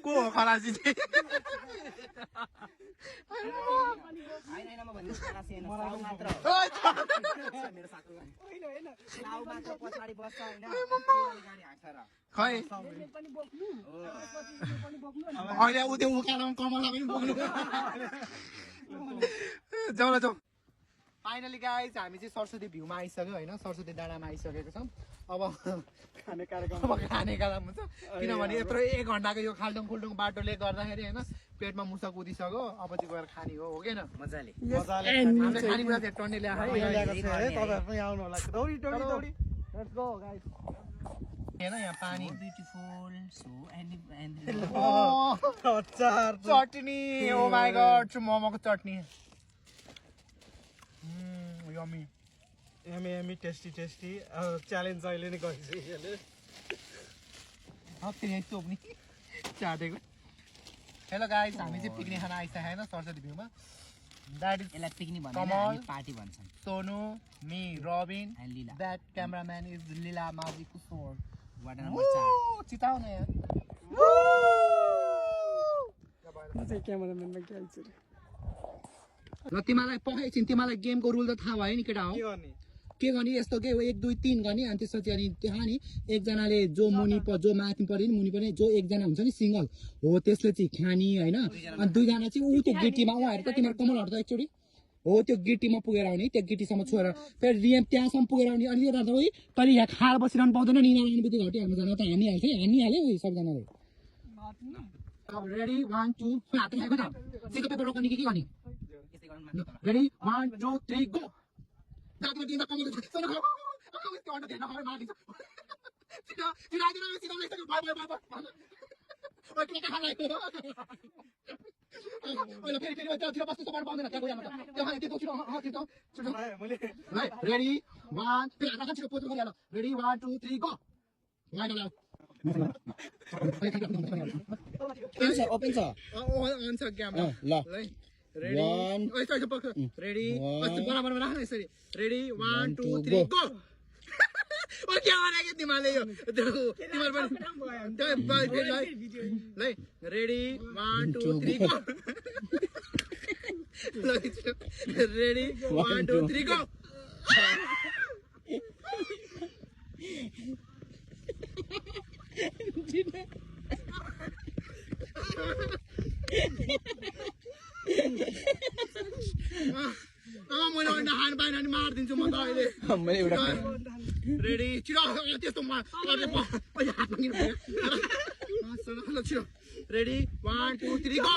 को हो खलासी चाहिँ हैन म भन्नु खलासी हैन साउ मात्र मेरो साथी हैन साउ मात्र पछाडी बस्छ हैन गाडी हाँक्छ र खै पनि बोक्नु पनि बोक्नु अहिले उ त्यो उकालोमा कमला पनि बोक्नु जाऊ ल जाऊ फाइनली गाइस हामी चाहिँ सरस्वती भ्यूमा आइसक्यो हैन सरस्वती डाँडामा आइसकेको छौं अब खाने कार्यक्रम हुन्छ किनभने यत्रो 1 घण्टाको यो खाल्डुङ खुल्डुङ बाटोले गर्दाखेरि हैन पेटमा मुसा कुदिसक्यो अब चाहिँ गएर खाने हो के न मजाले हामीले खानेकुरा चाहिँ टन्ने ल्याएको है तपाईहरु पनि आउनु होला दौडी लेट्स गो गाइस हैन यहाँ पानी ब्युटिफुल सो एन्ड चटनी ओ माय गॉड मोमोको चटनी यम्मी एमी टेस्टी च्यालेन्ज अहिले नै गरिसक्यो त्यही चोप्नी चाटेको हेलो गाइस हामी चाहिँ पिकनिक खान आइसकेको हैन सरस्वती भ्यूमा दैट इज यसलाई पिकनिक भन्दैन कमल हामी पार्टी भन्छन् सोनु मी Rabin and Leela that cameraman is Leela Maji कुशोर वार्ड नम्बर 4 चिताउ न यार म चाहिँ क्यामेराम्यानमा खेल्छु र तिमीलाई पकाइछिन् तिमीलाई गेमको रुल त थाहा भयो नि केटा हो के गर्ने यस्तो के 1 2 3 गर्ने अनि त्यसपछि अनि त्यहाँ नि एकजनाले जो मुनि जो माथि पर्यो नि मुनि पर्ने जो एकजना हुन्छ नि सिंगल हो त्यसले चाहिँ खानी हैन अनि दुईजना चाहिँ उ त्यो गिटीमा उहाँहरु त तिम्रो कमलहरु त एकचोटी हो त्यो गिटीमा पुगेर आउने त्यो गिटीसम्म छोएर फेरि रियम त्यहाँसम्म पुगेर आउने अनि यता त ओइ तैले यहाँ खाल बसिरहनु पाउँदैन नि नानी बित्ति घटी हाल्नु जान त हानिहाल्यो सबजनाले अब रेडी 1 2 हात खाएको त सिको पेपर रोक्ने के गर्ने रेडी 1 2 3 गो दाजु दिँदा कमल सुन खा त्यो अन्त ध्यान नगरे मार्दिन्छ सिधा सिधा सिधा सिधा बाइ ओइ के खाला ओइ फेरि त्यो बस्नु सबै पाउँदैन त्यहाँ गएर त्यहाँ त्यो छिटो छिटो छिटो मैले रेडी 1 फेरि आधा छिटो पोतो गरिहाल रेडी 1 2 3 गो लाइन लाउ ओपन छ अन छ क्यामेरा ल रेडी ओइ सबै पक्क रेडी बराबर राख्न यसरी रेडी 1 2 3 गो ओ के गरेको तिमीले यो तिमीले पनि त्यो फेरि ल रेडी 1 2 3 गो ल रेडी 1 2 3 गो मैले अन्डा खानु पाएन भने मारिदिन्छु म त अहिले मैले एउटा रेडी छिटो त्यस्तो छिटो रेडी 1 2 3 गो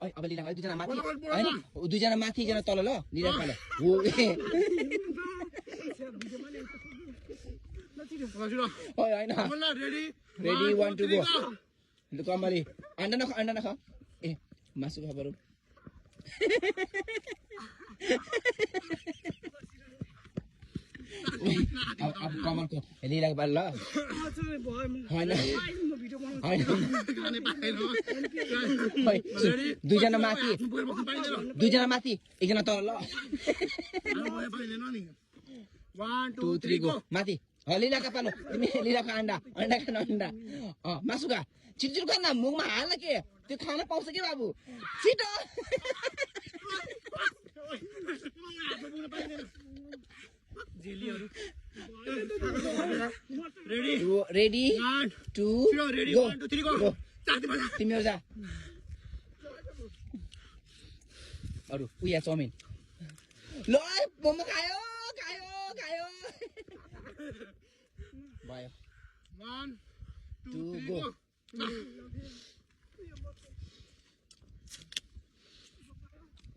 अब लीला दुईजना माथि हैन दुईजना माथि एकजना तल ल लीला तल हो हैन रेडी रेडी 1 2 गो कमली अन्डा नख ए मासु खबर अब कमलको लीलाको बाल ल हैन दुईजना माथि एकजना तल ल 1 2 3 गो माथि लीलाका पालो तिमी लीलाको अन्डा खान अन्डा मासु खा छिटो खान मुखमा हाल्न के त्यो खान पाउँछ के बाबु छिटो रेडी 1 2 गो तिमीहरु जा अरु उया चाउमिन ल मोमो खायो भयो 1 2 2 गो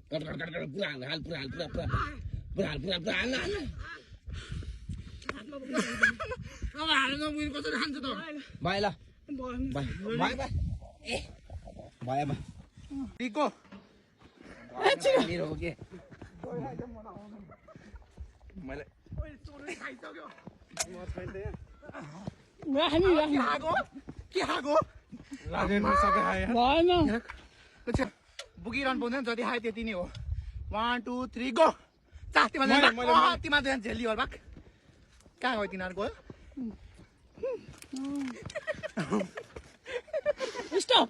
पुरा हाल अब हाल्न मुइन कसरी खान्छ त भयो ल भयो निको मेरो हो के मैले ओइ चोरै खाइसक्यो म छैन के खाको लागेन सबै खायो भएन बुकिरहनु पाउँदैन जति खायो त्यति नै हो 1 2 3 गो तिमीले झेली हो बाक कहाँ गयो तिनीहरूको स्टप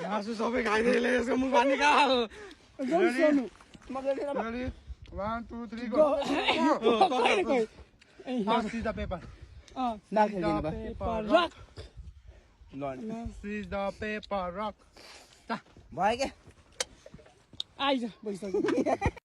मासु सबै खाइदिएले यसको मुख पानी कहाँ हो 1 2 3 go Seize the paper. rock Seize the paper rock. भयो क्या आइज भइसक्यो